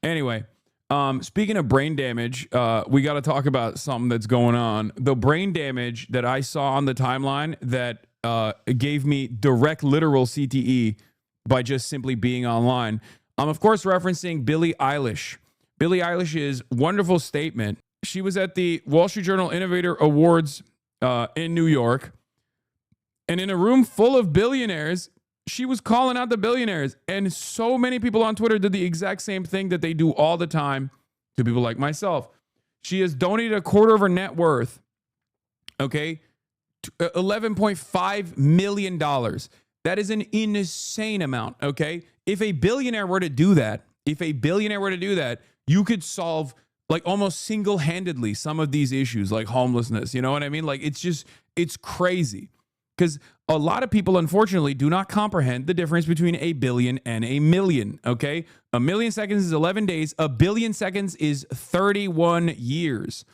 Anyway, speaking of brain damage, we got to talk about something that's going on. The brain damage that I saw on the timeline that gave me direct literal CTE by just simply being online. I'm, of course, referencing Billie Eilish. Billie Eilish's wonderful statement. She was at the Wall Street Journal Innovator Awards in New York. And in a room full of billionaires, she was calling out the billionaires. And so many people on Twitter did the exact same thing that they do all the time to people like myself. She has donated a quarter of her net worth, okay, $11.5 million. That is an insane amount, okay? If a billionaire were to do that, you could solve like almost single-handedly some of these issues like homelessness. You know what I mean? Like it's crazy. Because a lot of people, unfortunately, do not comprehend the difference between a billion and a million, okay? A million seconds is 11 days. A billion seconds is 31 years,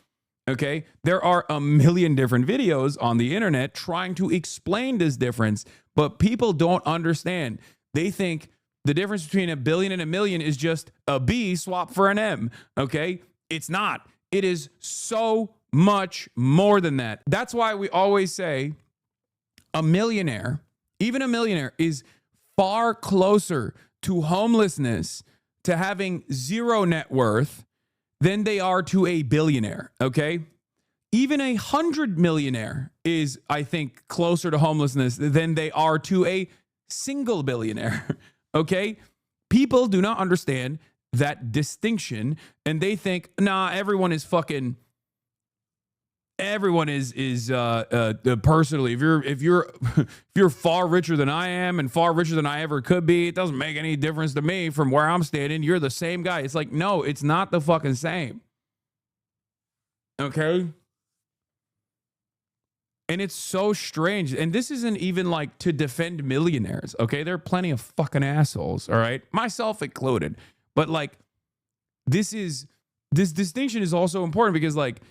okay? There are a million different videos on the internet trying to explain this difference, but people don't understand. They think the difference between a billion and a million is just a B swapped for an M, okay? It's not. It is so much more than that. That's why we always say a millionaire, even a millionaire, is far closer to homelessness, to having zero net worth, than they are to a billionaire, okay? Even 100 millionaire is, I think, closer to homelessness than they are to a single billionaire, okay? People do not understand that distinction, and they think, nah, everyone is fucking... Everyone is personally, if you're far richer than I am and far richer than I ever could be, it doesn't make any difference to me from where I'm standing. You're the same guy. It's like, no, it's not the fucking same. Okay? And it's so strange. And this isn't even like to defend millionaires. Okay? There are plenty of fucking assholes. All right? Myself included. But like, this distinction is also important because like,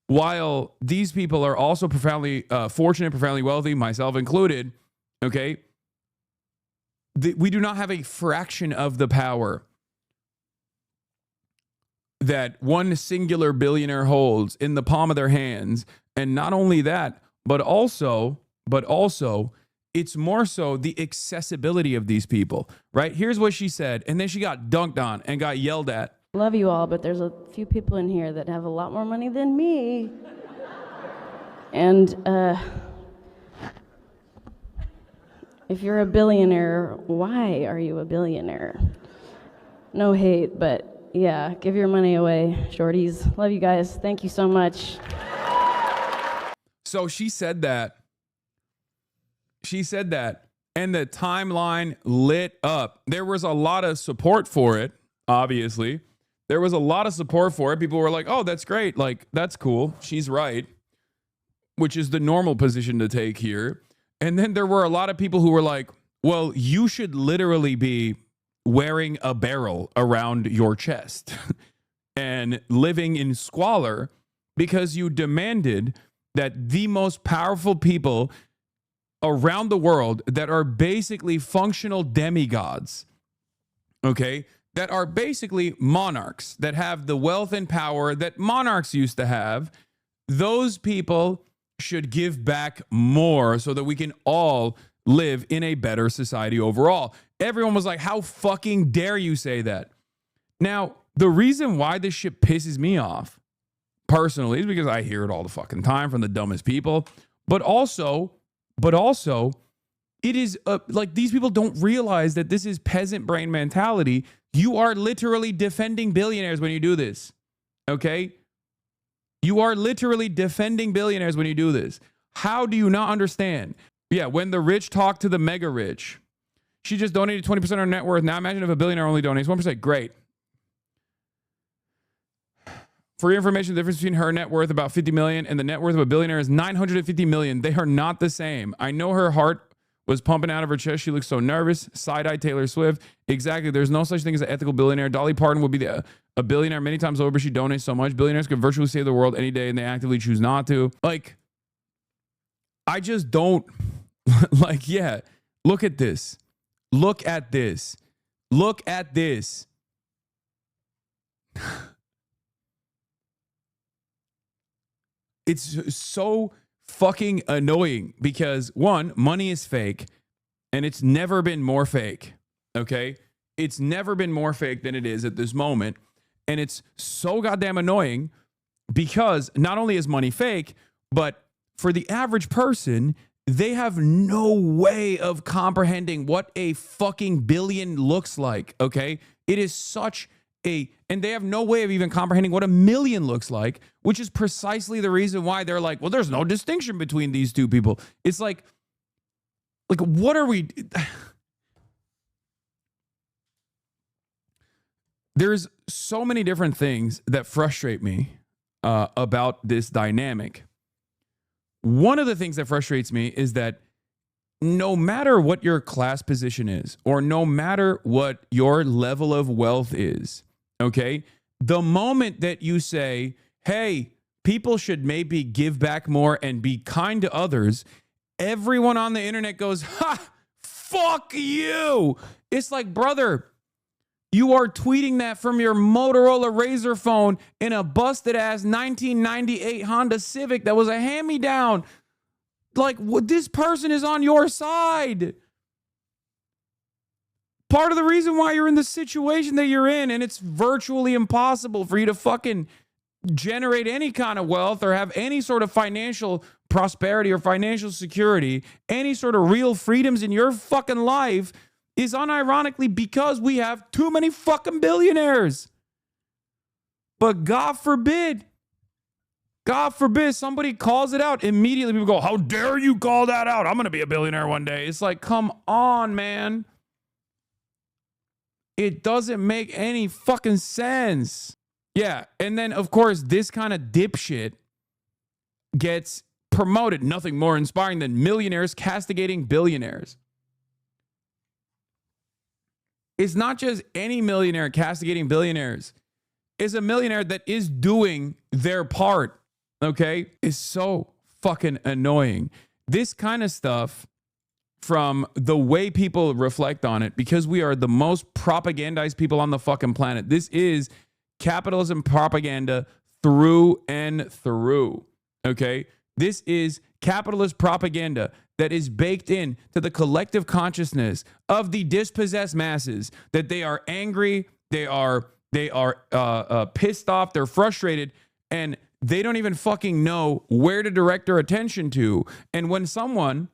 while these people are also profoundly fortunate, profoundly wealthy, myself included, okay, we do not have a fraction of the power that one singular billionaire holds in the palm of their hands. And not only that, but also, it's more so the accessibility of these people, right? Here's what she said, and then she got dunked on and got yelled at. Love you all, but there's a few people in here that have a lot more money than me. And if you're a billionaire, why are you a billionaire? No hate, but yeah, give your money away, shorties. Love you guys. Thank you so much. So she said that. And the timeline lit up. There was a lot of support for it, obviously. There was a lot of support for it. People were like, oh, that's great. Like, that's cool. She's right, which is the normal position to take here. And then there were a lot of people who were like, well, you should literally be wearing a barrel around your chest and living in squalor because you demanded that the most powerful people around the world that are basically functional demigods, okay, that are basically monarchs that have the wealth and power that monarchs used to have, those people should give back more so that we can all live in a better society overall. Everyone was like, how fucking dare you say that? Now, the reason why this shit pisses me off, personally, is because I hear it all the fucking time from the dumbest people, but also, it is like these people don't realize that this is peasant brain mentality. You are literally defending billionaires when you do this, okay? You are literally defending billionaires when you do this. How do you not understand? Yeah, when the rich talk to the mega rich, she just donated 20% of her net worth. Now imagine if a billionaire only donates 1%. Great. For your information, the difference between her net worth, about 50 million, and the net worth of a billionaire is 950 million. They are not the same. I know her heart was pumping out of her chest. She looks so nervous. Side-eye Taylor Swift. Exactly. There's no such thing as an ethical billionaire. Dolly Parton would be a billionaire many times over, but she donates so much. Billionaires could virtually save the world any day, and they actively choose not to. Like, I just don't... like, yeah. Look at this. Look at this. Look at this. It's so fucking annoying because one, money is fake and it's never been more fake. Okay. It's never been more fake than it is at this moment. And it's so goddamn annoying because not only is money fake, but for the average person, they have no way of comprehending what a fucking billion looks like. Okay. It is such and they have no way of even comprehending what a million looks like, which is precisely the reason why they're like, well, there's no distinction between these two people. It's like what are we? There's so many different things that frustrate me about this dynamic. One of the things that frustrates me is that no matter what your class position is, or no matter what your level of wealth is, okay, the moment that you say, hey, people should maybe give back more and be kind to others, everyone on the internet goes, ha, fuck you. It's like, brother, you are tweeting that from your Motorola Razr phone in a busted ass 1998 Honda Civic that was a hand-me-down. Like, this person is on your side. Part of the reason why you're in the situation that you're in, and it's virtually impossible for you to fucking generate any kind of wealth or have any sort of financial prosperity or financial security, any sort of real freedoms in your fucking life, is unironically because we have too many fucking billionaires. But God forbid somebody calls it out. Immediately people go, how dare you call that out? I'm going to be a billionaire one day. It's like, come on, man. It doesn't make any fucking sense. Yeah. And then, of course, this kind of dipshit gets promoted. Nothing more inspiring than millionaires castigating billionaires. It's not just any millionaire castigating billionaires. It's a millionaire that is doing their part. Okay? It's so fucking annoying. This kind of stuff, from the way people reflect on it, because we are the most propagandized people on the fucking planet. This is capitalism propaganda through and through. Okay? This is capitalist propaganda that is baked in to the collective consciousness of the dispossessed masses, that they are angry, they are pissed off, they're frustrated, and they don't even fucking know where to direct their attention to. And when someone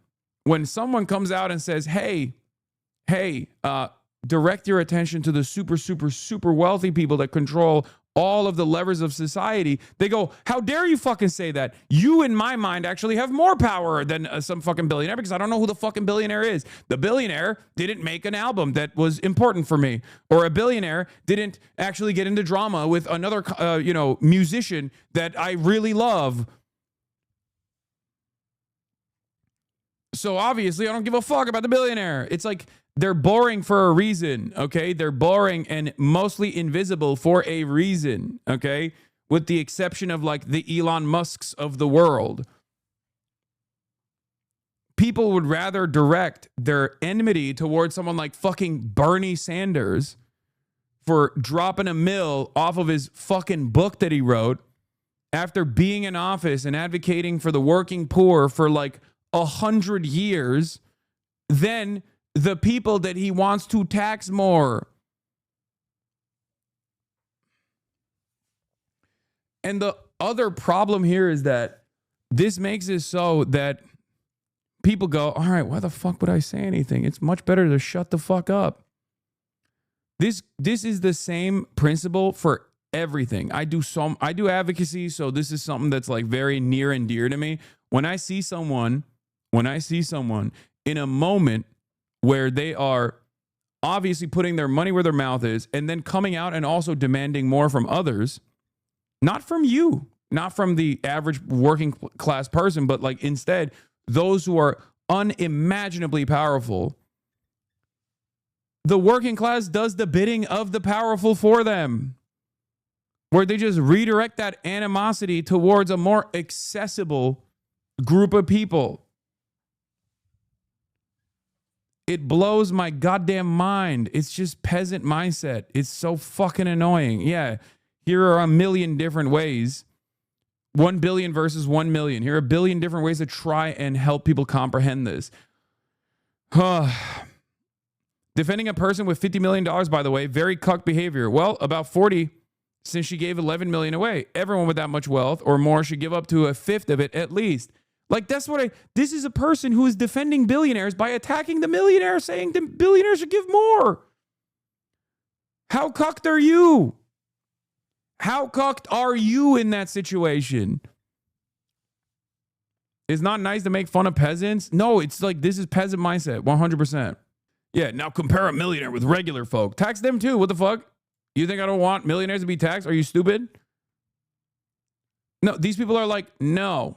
comes out and says, hey, direct your attention to the super, super, super wealthy people that control all of the levers of society, they go, how dare you fucking say that? You, in my mind, actually have more power than some fucking billionaire, because I don't know who the fucking billionaire is. The billionaire didn't make an album that was important for me, or a billionaire didn't actually get into drama with another, musician that I really love. So obviously I don't give a fuck about the billionaire. It's like, they're boring for a reason, okay? They're boring and mostly invisible for a reason, okay? With the exception of like the Elon Musks of the world. People would rather direct their enmity towards someone like fucking Bernie Sanders for dropping a mill off of his fucking book that he wrote after being in office and advocating for the working poor for like 100 years than the people that he wants to tax more. And the other problem here is that this makes it so that people go, all right, why the fuck would I say anything? It's much better to shut the fuck up. This is the same principle for everything. I do advocacy, so this is something that's like very near and dear to me. When I see someone in a moment where they are obviously putting their money where their mouth is, and then coming out and also demanding more from others, not from you, not from the average working class person, but like instead those who are unimaginably powerful, the working class does the bidding of the powerful for them, where they just redirect that animosity towards a more accessible group of people. It blows my goddamn mind. It's just peasant mindset. It's so fucking annoying. Yeah, here are a million different ways 1 billion versus 1 million. Here are a billion different ways to try and help people comprehend this. Defending a person with $50 million, by the way, very cuck behavior. Well, about 40 since she gave 11 million away. Everyone with that much wealth or more should give up to a fifth of it at least. Like, that's what this is a person who is defending billionaires by attacking the millionaire, saying the billionaires should give more. How cucked are you? How cucked are you in that situation? It's not nice to make fun of peasants. No, it's like, this is peasant mindset, 100%. Yeah, now compare a millionaire with regular folk. Tax them too. What the fuck? You think I don't want millionaires to be taxed? Are you stupid? No, these people are like, no.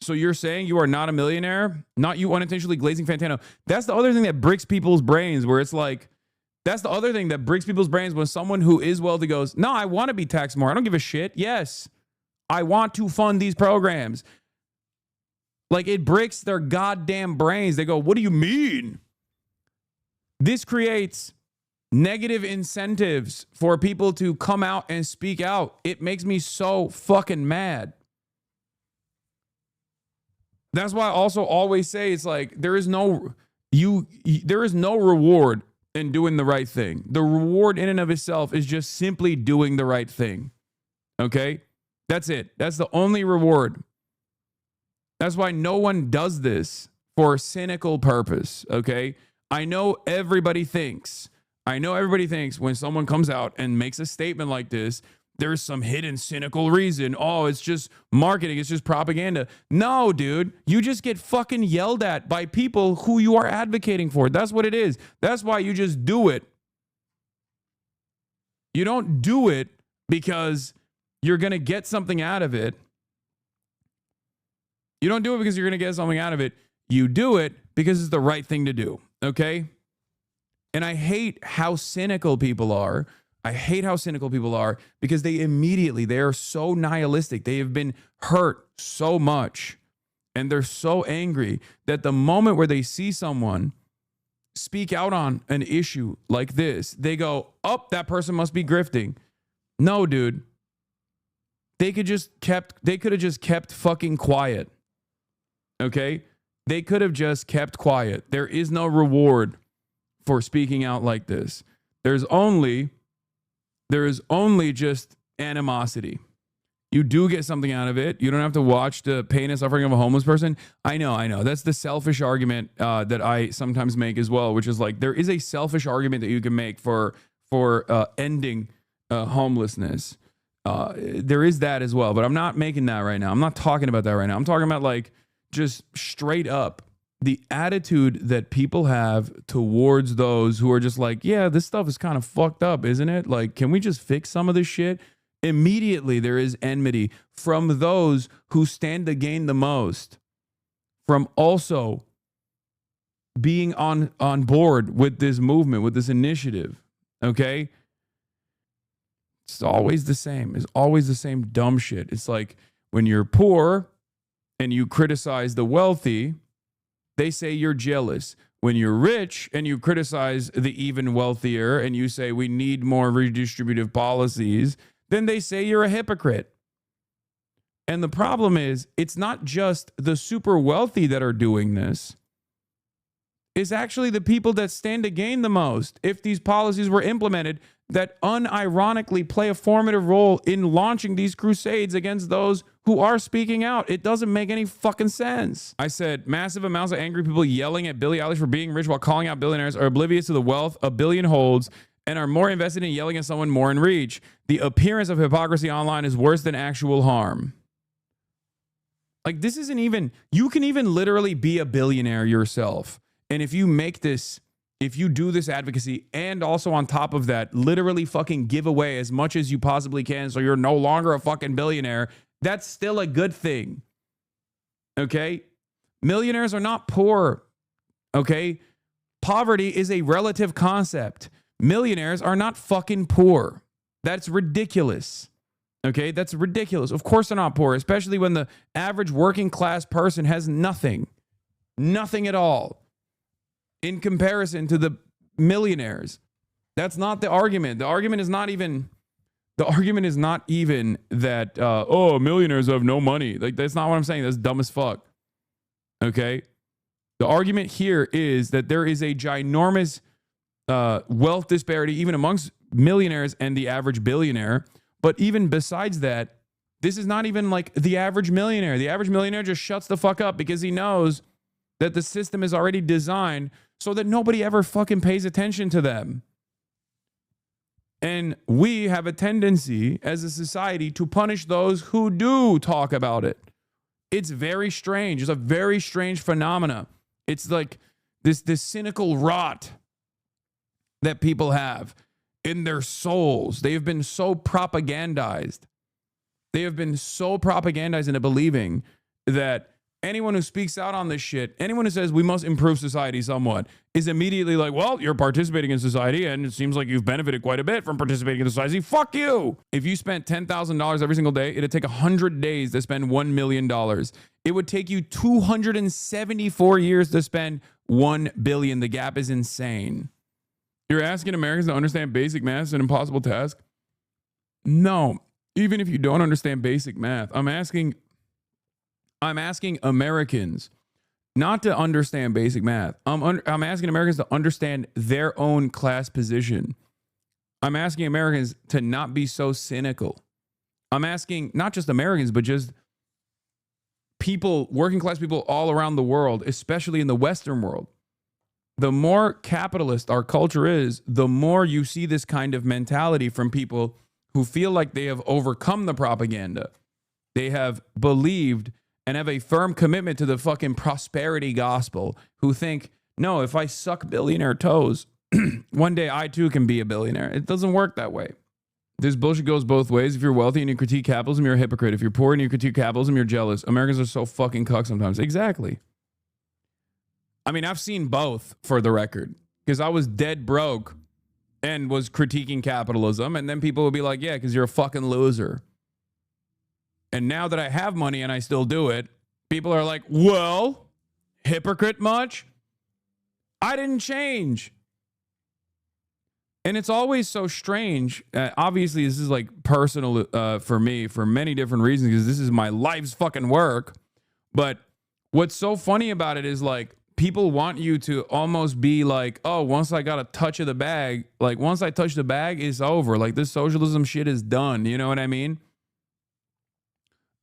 So you're saying you are not a millionaire? Not you unintentionally glazing Fantano. That's the other thing that breaks people's brains, where it's like, that's the other thing that breaks people's brains when someone who is wealthy goes, no, I want to be taxed more. I don't give a shit. Yes, I want to fund these programs. Like, it breaks their goddamn brains. They go, what do you mean? This creates negative incentives for people to come out and speak out. It makes me so fucking mad. That's why I also always say, it's like, there is no reward in doing the right thing. The reward in and of itself is just simply doing the right thing. Okay? That's it. That's the only reward. That's why no one does this for a cynical purpose, okay? I know everybody thinks when someone comes out and makes a statement like this, there's some hidden cynical reason. Oh, it's just marketing. It's just propaganda. No, dude. You just get fucking yelled at by people who you are advocating for. That's what it is. That's why you just do it. You don't do it because you're going to get something out of it. You don't do it because you're going to get something out of it. You do it because it's the right thing to do, okay? And I hate how cynical people are. Because they are so nihilistic. They have been hurt so much. And they're so angry that the moment where they see someone speak out on an issue like this, they go, oh, that person must be grifting. No, dude. They could have just kept fucking quiet. Okay? They could have just kept quiet. There is no reward for speaking out like this. There is only just animosity. You do get something out of it. You don't have to watch the pain and suffering of a homeless person. I know. That's the selfish argument that I sometimes make as well, which is like, there is a selfish argument that you can make for ending homelessness. There is that as well, but I'm not making that right now. I'm not talking about that right now. I'm talking about, like, just straight up the attitude that people have towards those who are just like, yeah, this stuff is kind of fucked up, isn't it? Like, can we just fix some of this shit? Immediately there is enmity from those who stand to gain the most from also being on board with this movement, with this initiative. Okay? It's always the same. It's always the same dumb shit. It's like, when you're poor and you criticize the wealthy, they say you're jealous. When you're rich and you criticize the even wealthier and you say we need more redistributive policies, then they say you're a hypocrite. And the problem is, it's not just the super wealthy that are doing this. It's actually the people that stand to gain the most if these policies were implemented, that unironically play a formative role in launching these crusades against those who are speaking out. It doesn't make any fucking sense. I said massive amounts of angry people yelling at Billie Eilish for being rich while calling out billionaires are oblivious to the wealth a billion holds and are more invested in yelling at someone more in reach. The appearance of hypocrisy online is worse than actual harm. Like, this isn't even, you can even literally be a billionaire yourself. And if you make this, if you do this advocacy and also on top of that, literally fucking give away as much as you possibly can so you're no longer a fucking billionaire, that's still a good thing. Okay? Millionaires are not poor. Okay? Poverty is a relative concept. Millionaires are not fucking poor. That's ridiculous. Okay? That's ridiculous. Of course they're not poor, especially when the average working class person has nothing. Nothing at all. In comparison to the millionaires. That's not the argument. The argument is not even The argument is not even that, oh, millionaires have no money. Like, that's not what I'm saying. That's dumb as fuck. Okay? The argument here is that there is a ginormous wealth disparity even amongst millionaires and the average billionaire. But even besides that, this is not even like the average millionaire. The average millionaire just shuts the fuck up because he knows that the system is already designed so that nobody ever fucking pays attention to them. And we have a tendency as a society to punish those who do talk about it. It's very strange. It's a very strange phenomena. It's like this cynical rot that people have in their souls. They have been so propagandized. They have been so propagandized into believing that anyone who speaks out on this shit, anyone who says we must improve society somewhat, is immediately like, well, you're participating in society and it seems like you've benefited quite a bit from participating in society. Fuck you. If you spent $10,000 every single day, it'd take 100 days to spend $1 million. It would take you 274 years to spend $1 billion. The gap is insane. You're asking Americans to understand basic math is an impossible task? No. Even if you don't understand basic math, I'm asking Americans not to understand basic math. I'm asking Americans to understand their own class position. I'm asking Americans to not be so cynical. I'm asking not just Americans, but just people, working class people all around the world, especially in the Western world. The more capitalist our culture is, the more you see this kind of mentality from people who feel like they have overcome the propaganda. They have believed and have a firm commitment to the fucking prosperity gospel, who think, no, if I suck billionaire toes, one day I too can be a billionaire. It doesn't work that way. This bullshit goes both ways. If you're wealthy and you critique capitalism, you're a hypocrite. If you're poor and you critique capitalism, you're jealous. Americans are so fucking cuck sometimes. Exactly. I mean, I've seen both, for the record, because I was dead broke and was critiquing capitalism, and then people would be like, yeah, because you're a fucking loser. And now that I have money and I still do it, people are like, well, hypocrite much? I didn't change. And it's always so strange. Obviously, this is like personal for me for many different reasons, because this is my life's fucking work. But what's so funny about it is, like, people want you to almost be like, oh, once I got a touch of the bag, like once I touch the bag, it's over. Like, this socialism shit is done. You know what I mean?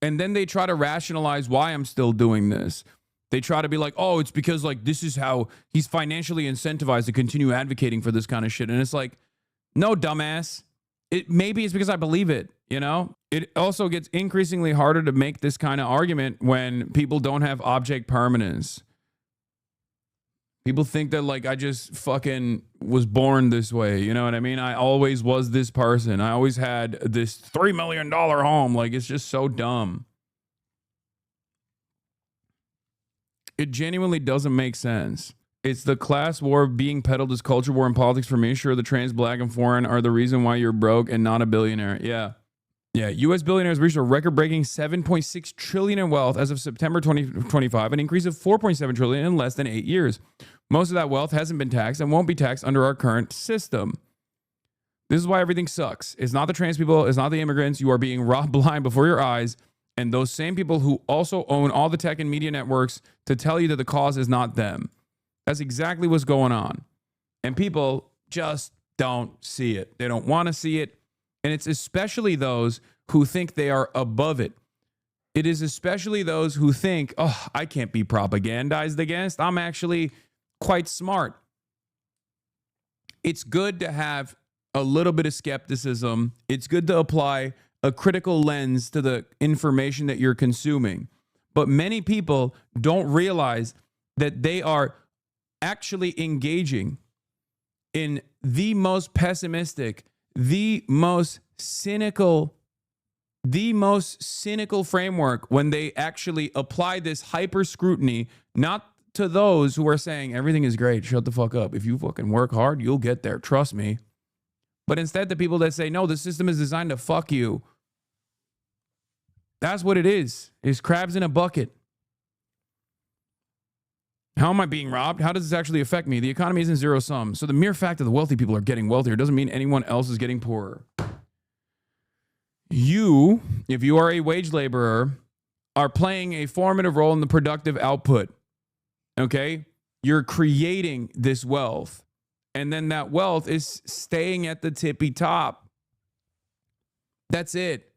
And then they try to rationalize why I'm still doing this. They try to be like, oh, it's because like this is how he's financially incentivized to continue advocating for this kind of shit. And it's like, no, dumbass. Maybe it's because I believe it, you know? It also gets increasingly harder to make this kind of argument when people don't have object permanence. People think that like I just fucking was born this way. You know what I mean? I always was this person. I always had this $3 million home. Like, it's just so dumb. It genuinely doesn't make sense. It's the class war being peddled as culture war and politics for me. Sure, the trans, black, and foreign are the reason why you're broke and not a billionaire. Yeah. Yeah, U.S. billionaires reached a record-breaking $7.6 trillion in wealth as of September 2025, an increase of $4.7 trillion in less than 8 years. Most of that wealth hasn't been taxed and won't be taxed under our current system. This is why everything sucks. It's not the trans people. It's not the immigrants. You are being robbed blind before your eyes. And those same people who also own all the tech and media networks to tell you that the cause is not them. That's exactly what's going on. And people just don't see it. They don't want to see it. And it's especially those who think they are above it. It is especially those who think, oh, I can't be propagandized against. I'm actually quite smart. It's good to have a little bit of skepticism. It's good to apply a critical lens to the information that you're consuming. But many people don't realize that they are actually engaging in the most pessimistic, the most cynical framework when they actually apply this hyper scrutiny, not to those who are saying everything is great, shut the fuck up. If you fucking work hard, you'll get there. Trust me. But instead, the people that say, no, the system is designed to fuck you. That's what it is. It's crabs in a bucket. How am I being robbed? How does this actually affect me? The economy isn't zero sum. So the mere fact that the wealthy people are getting wealthier doesn't mean anyone else is getting poorer. You, if you are a wage laborer, are playing a formative role in the productive output. Okay? You're creating this wealth. And then that wealth is staying at the tippy top. That's it.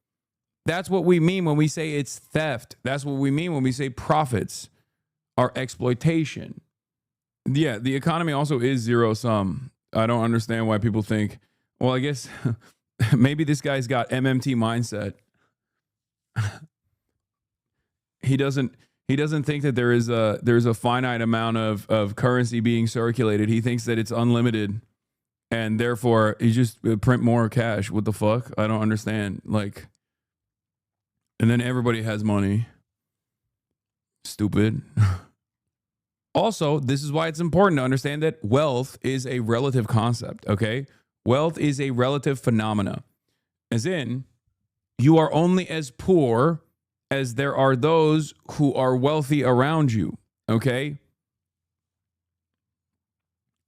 That's what we mean when we say it's theft. That's what we mean when we say profits are exploitation. Yeah, the economy also is zero sum. I don't understand why people think, well, I guess maybe this guy's got MMT mindset. He doesn't think that there's a finite amount of currency being circulated. He thinks that it's unlimited, and therefore he just print more cash. What the fuck? I don't understand. Like, and then everybody has money. Stupid. Also, this is why it's important to understand that wealth is a relative concept, okay? Wealth is a relative phenomena. As in, you are only as poor as there are those who are wealthy around you, okay?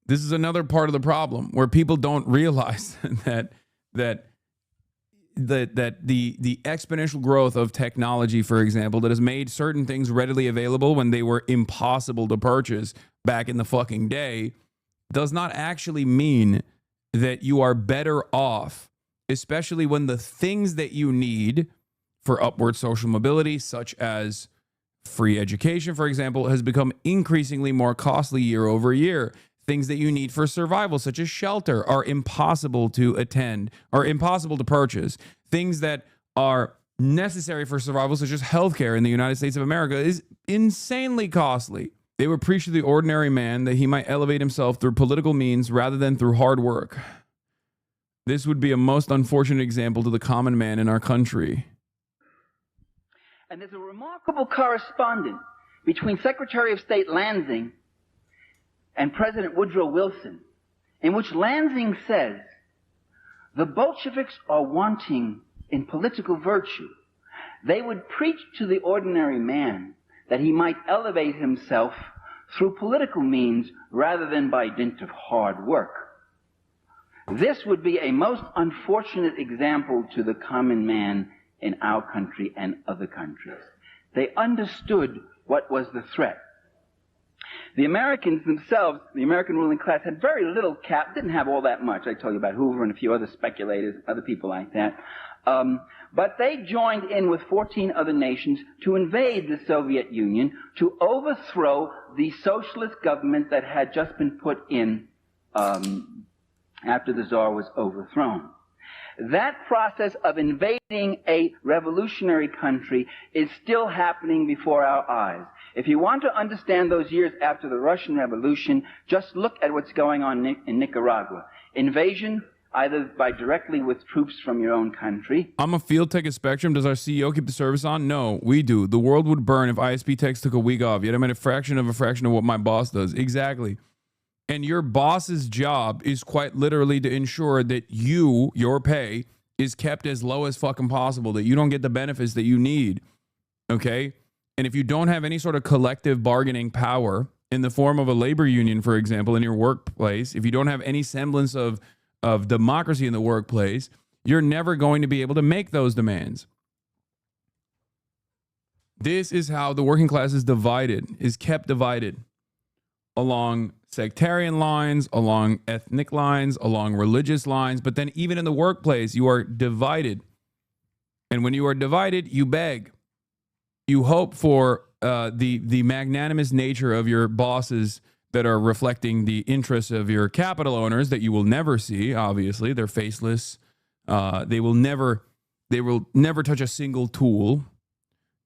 This is another part of the problem where people don't realize that the exponential growth of technology, for example, that has made certain things readily available when they were impossible to purchase back in the fucking day, does not actually mean that you are better off, especially when the things that you need for upward social mobility, such as free education, for example, has become increasingly more costly year over year. Things that you need for survival, such as shelter, are impossible to attend, are impossible to purchase. Things that are necessary for survival, such as healthcare in the United States of America, is insanely costly. They would preach to the ordinary man that he might elevate himself through political means rather than through hard work. This would be a most unfortunate example to the common man in our country. And there's a remarkable correspondence between Secretary of State Lansing and President Woodrow Wilson, in which Lansing says, the Bolsheviks are wanting in political virtue. They would preach to the ordinary man that he might elevate himself through political means rather than by dint of hard work. This would be a most unfortunate example to the common man in our country and other countries. They understood what was the threat. The Americans themselves, the American ruling class, had very little didn't have all that much. I told you about Hoover and a few other speculators, other people like that. But they joined in with 14 other nations to invade the Soviet Union, to overthrow the socialist government that had just been put in after the Tsar was overthrown. That process of invading a revolutionary country is still happening before our eyes. If you want to understand those years after the Russian Revolution, just look at what's going on in Nicaragua. Invasion, either by directly with troops from your own country. I'm a field tech at Spectrum. Does our CEO keep the service on? No, we do. The world would burn if ISP techs took a week off. Yet I'm at a fraction of what my boss does. Exactly. And your boss's job is quite literally to ensure that your pay is kept as low as fucking possible, that you don't get the benefits that you need. Okay? And if you don't have any sort of collective bargaining power in the form of a labor union, for example, in your workplace, if you don't have any semblance of democracy in the workplace, you're never going to be able to make those demands. This is how the working class is kept divided along sectarian lines, along ethnic lines, along religious lines, but then even in the workplace, you are divided. And when you are divided, you beg. You hope for the magnanimous nature of your bosses that are reflecting the interests of your capital owners that you will never see, obviously. They're faceless. They will never touch a single tool.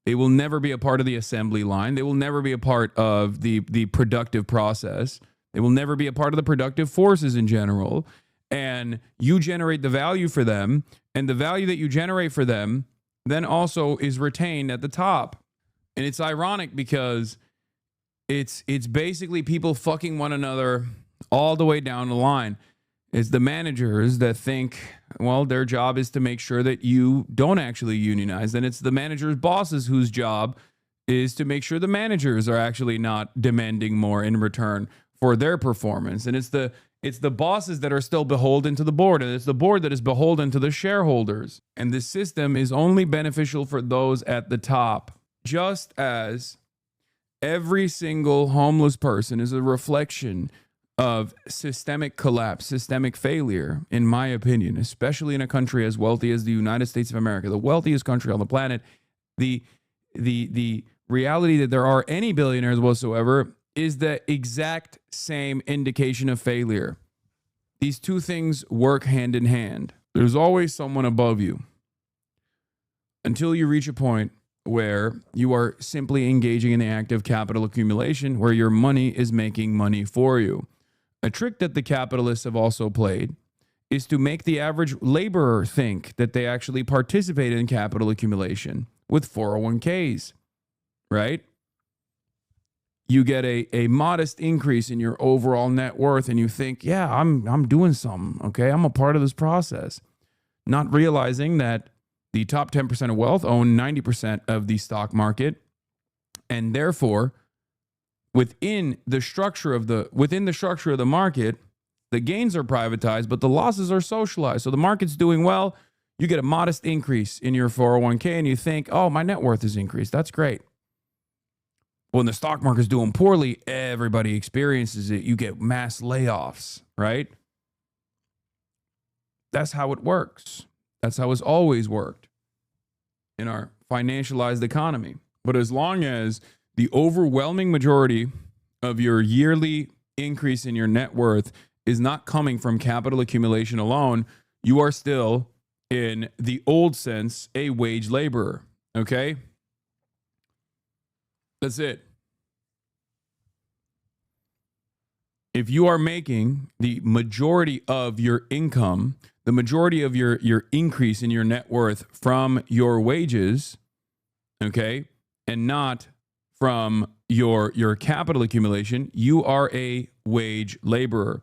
They will never be a part of the assembly line. They will never be a part of the productive process. They will never be a part of the productive forces in general. And you generate the value for them, and the value that you generate for them then also is retained at the top. And it's ironic because it's basically people fucking one another all the way down the line. It's the managers that think, well, their job is to make sure that you don't actually unionize. And it's the manager's bosses whose job is to make sure the managers are actually not demanding more in return for their performance. And it's It's the bosses that are still beholden to the board, and it's the board that is beholden to the shareholders. And this system is only beneficial for those at the top. Just as every single homeless person is a reflection of systemic collapse, systemic failure, in my opinion, especially in a country as wealthy as the United States of America, the wealthiest country on the planet. The reality that there are any billionaires whatsoever is the exact same indication of failure. These two things work hand in hand. There's always someone above you until you reach a point where you are simply engaging in the act of capital accumulation, where your money is making money for you. A trick that the capitalists have also played is to make the average laborer think that they actually participate in capital accumulation with 401ks, right? You get a modest increase in your overall net worth and you think, yeah, I'm doing something, okay? I'm a part of this process. Not realizing that the top 10% of wealth own 90% of the stock market, and therefore within the structure of the market, the gains are privatized, but the losses are socialized. So the market's doing well, you get a modest increase in your 401k and you think, oh, my net worth is increased. That's great. When the stock market's doing poorly, everybody experiences it. You get mass layoffs, right? That's how it works. That's how it's always worked in our financialized economy. But as long as the overwhelming majority of your yearly increase in your net worth is not coming from capital accumulation alone, you are still, in the old sense, a wage laborer, okay? That's it. If you are making the majority of your income, the majority of your increase in your net worth from your wages, okay, and not from your capital accumulation, you are a wage laborer.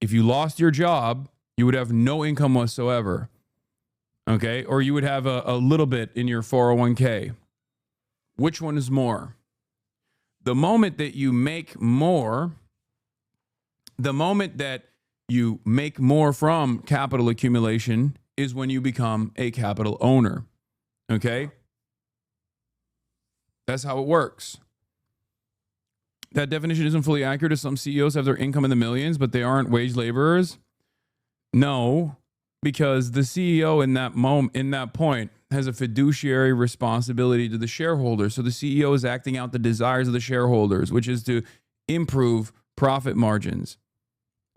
If you lost your job, you would have no income whatsoever, okay? Or you would have a little bit in your 401k. Which one is more? The moment that you make more, from capital accumulation is when you become a capital owner, okay? That's how it works. That definition isn't fully accurate, as some CEOs have their income in the millions, but they aren't wage laborers. No, because the CEO in that point has a fiduciary responsibility to the shareholders. So the CEO is acting out the desires of the shareholders, which is to improve profit margins.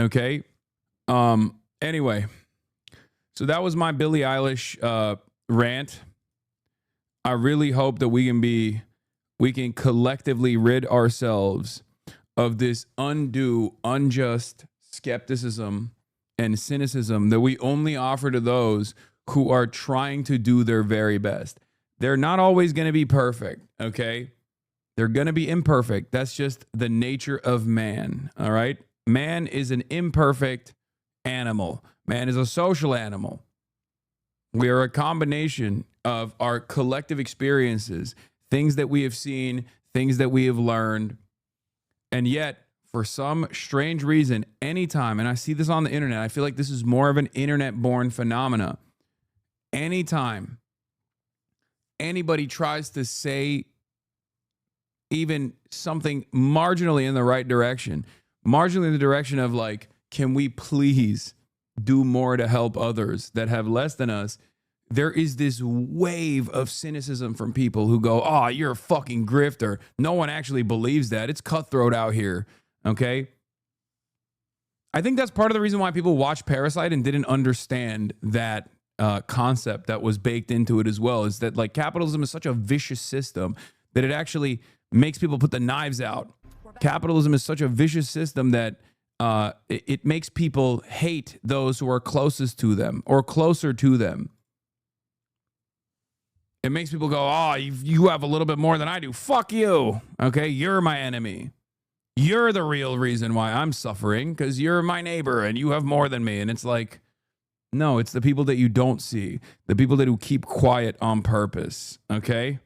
Okay. Anyway, so that was my Billie Eilish rant. I really hope that we can collectively rid ourselves of this undue, unjust skepticism and cynicism that we only offer to those who are trying to do their very best. They're not always going to be perfect, okay? They're going to be imperfect. That's just the nature of man, all right? Man is an imperfect animal. Man is a social animal. We are a combination of our collective experiences, things that we have seen, things that we have learned. And yet, for some strange reason, anytime, and I see this on the internet, I feel like this is more of an internet-born phenomena. Anytime anybody tries to say even something marginally in the right direction, marginally in the direction of like, can we please do more to help others that have less than us? There is this wave of cynicism from people who go, oh, you're a fucking grifter. No one actually believes that. It's cutthroat out here. Okay. I think that's part of the reason why people watched Parasite and didn't understand that concept that was baked into it as well, is that like capitalism is such a vicious system that it actually makes people put the knives out. Capitalism is such a vicious system that it makes people hate those who are closest to them or closer to them. It makes people go, oh, you have a little bit more than I do. Fuck you. Okay, you're my enemy. You're the real reason why I'm suffering because you're my neighbor and you have more than me. And it's like, no, it's the people that you don't see, the people that who keep quiet on purpose. Okay.